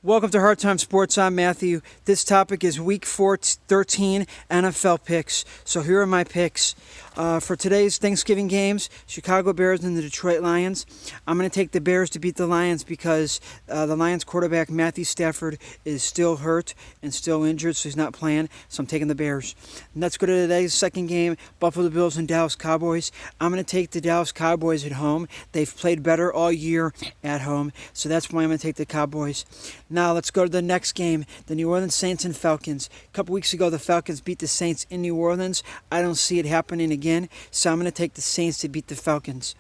Welcome to Hard Time Sports. I'm Matthew. This topic is Week 13 NFL picks. So here are my picks. For today's Thanksgiving games, Chicago Bears and the Detroit Lions. I'm going to take the Bears to beat the Lions because the Lions quarterback Matthew Stafford is still hurt and still injured, so he's not playing. So I'm taking the Bears. And let's go to today's second game, Buffalo Bills and Dallas Cowboys. I'm going to take the Dallas Cowboys at home. They've played better all year at home, so that's why I'm going to take the Cowboys. Now let's go to the next game, the New Orleans Saints and Falcons. A couple weeks ago, the Falcons beat the Saints in New Orleans. I don't see it happening again, so I'm going to take the Saints to beat the Falcons.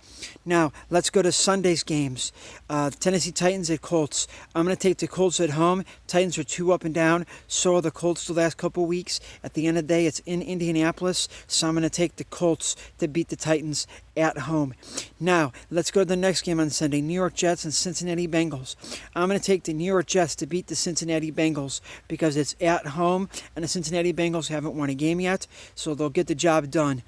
Now let's go to Sunday's games. Tennessee Titans at Colts. I'm going to take the Colts at home. Titans are 2 up and down. So are the Colts the last couple weeks. At the end of the day, it's in Indianapolis, so I'm going to take the Colts to beat the Titans at home. Now, let's go to the next game on Sunday, New York Jets and Cincinnati Bengals. I'm going to take the New York Jets to beat the Cincinnati Bengals because it's at home, and the Cincinnati Bengals haven't won a game yet, so they'll get the job done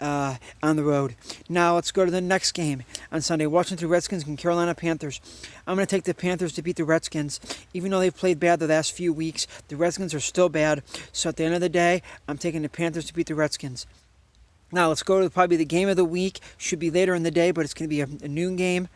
on the road. Now, let's go to the next game on Sunday, Washington Redskins and Carolina Panthers. I'm going to take the Panthers to beat the Redskins. Even though they've played bad the last few weeks, the Redskins are still bad, so at the end of the day, I'm taking the Panthers to beat the Redskins. Now, let's go to probably the game of the week. Should be later in the day, but it's going to be a noon game.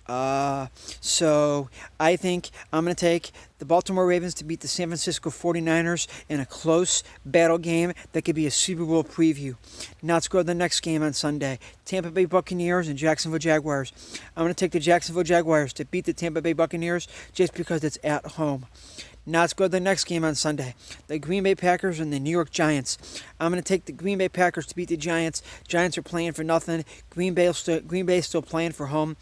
So I think I'm going to take the Baltimore Ravens to beat the San Francisco 49ers in a close battle game that could be a Super Bowl preview. Now let's go to the next game on Sunday. Tampa Bay Buccaneers and Jacksonville Jaguars. I'm going to take the Jacksonville Jaguars to beat the Tampa Bay Buccaneers just because it's at home. Now let's go to the next game on Sunday. The Green Bay Packers and the New York Giants. I'm going to take the Green Bay Packers to beat the Giants. Giants are playing for nothing. Green Bay is still playing for home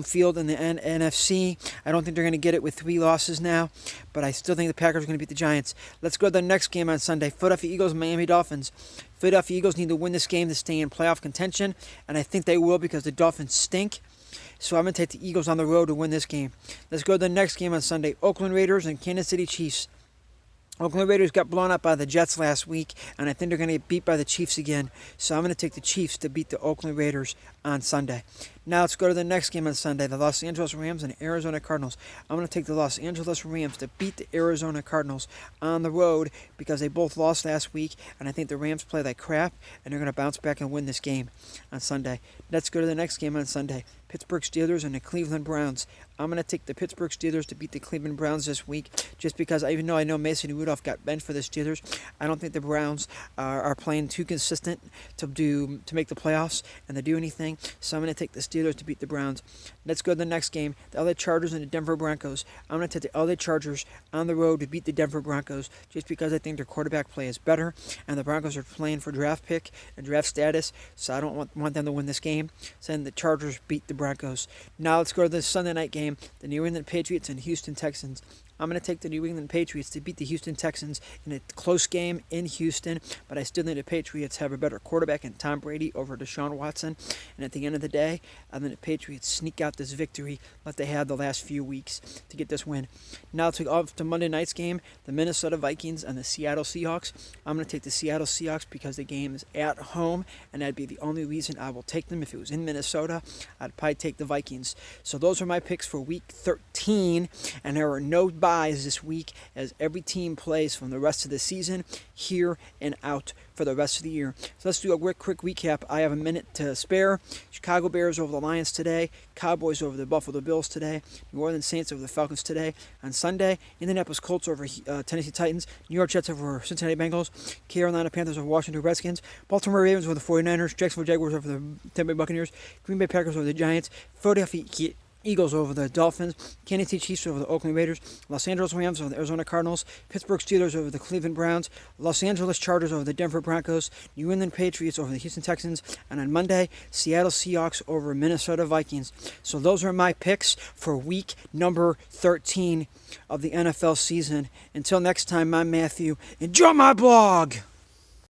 field in the NFC. I don't think they're going to get it with 3 losses now, but I still think the Packers are going to beat the Giants. Let's go to the next game on Sunday. Philadelphia Eagles and Miami Dolphins. Philadelphia Eagles need to win this game to stay in playoff contention, and I think they will because the Dolphins stink. So I'm going to take the Eagles on the road to win this game. Let's go to the next game on Sunday. Oakland Raiders and Kansas City Chiefs. Oakland Raiders got blown up by the Jets last week, and I think they're going to get beat by the Chiefs again. So I'm going to take the Chiefs to beat the Oakland Raiders on Sunday. Now let's go to the next game on Sunday, the Los Angeles Rams and Arizona Cardinals. I'm going to take the Los Angeles Rams to beat the Arizona Cardinals on the road because they both lost last week, and I think the Rams play like crap, and they're going to bounce back and win this game on Sunday. Let's go to the next game on Sunday, Pittsburgh Steelers and the Cleveland Browns. I'm going to take the Pittsburgh Steelers to beat the Cleveland Browns this week just because even though I know Mason Rudolph got benched for the Steelers, I don't think the Browns are playing too consistent to make the playoffs and to do anything. So I'm going to take the Steelers to beat the Browns. Let's go to the next game, the LA Chargers and the Denver Broncos. I'm going to take the LA Chargers on the road to beat the Denver Broncos just because I think their quarterback play is better, and the Broncos are playing for draft pick and draft status, so I don't want them to win this game. So then the Chargers beat the Broncos. Now let's go to the Sunday night game, the New England Patriots and Houston Texans. I'm going to take the New England Patriots to beat the Houston Texans in a close game in Houston, but I still think the Patriots have a better quarterback in Tom Brady over Deshaun Watson. And at the end of the day, I think the Patriots sneak out this victory like they had the last few weeks to get this win. Now let's go off to Monday night's game, the Minnesota Vikings and the Seattle Seahawks. I'm going to take the Seattle Seahawks because the game is at home, and that'd be the only reason I will take them. If it was in Minnesota, I'd probably take the Vikings. So those are my picks for Week 13, and there are no buys this week as every team plays from the rest of the season here and out for the rest of the year. So let's do a quick recap. I have a minute to spare. Chicago Bears over the Lions today. Cowboys over the Buffalo Bills today. New Orleans Saints over the Falcons today. On Sunday, Indianapolis Colts over Tennessee Titans. New York Jets over Cincinnati Bengals. Carolina Panthers over Washington Redskins. Baltimore Ravens over the 49ers. Jacksonville Jaguars over the Tampa Bay Buccaneers. Green Bay Packers over the Giants. Philadelphia Eagles over the Dolphins, Kansas City Chiefs over the Oakland Raiders, Los Angeles Rams over the Arizona Cardinals, Pittsburgh Steelers over the Cleveland Browns, Los Angeles Chargers over the Denver Broncos, New England Patriots over the Houston Texans, and on Monday, Seattle Seahawks over Minnesota Vikings. So those are my picks for week number 13 of the NFL season. Until next time, I'm Matthew. Enjoy my blog!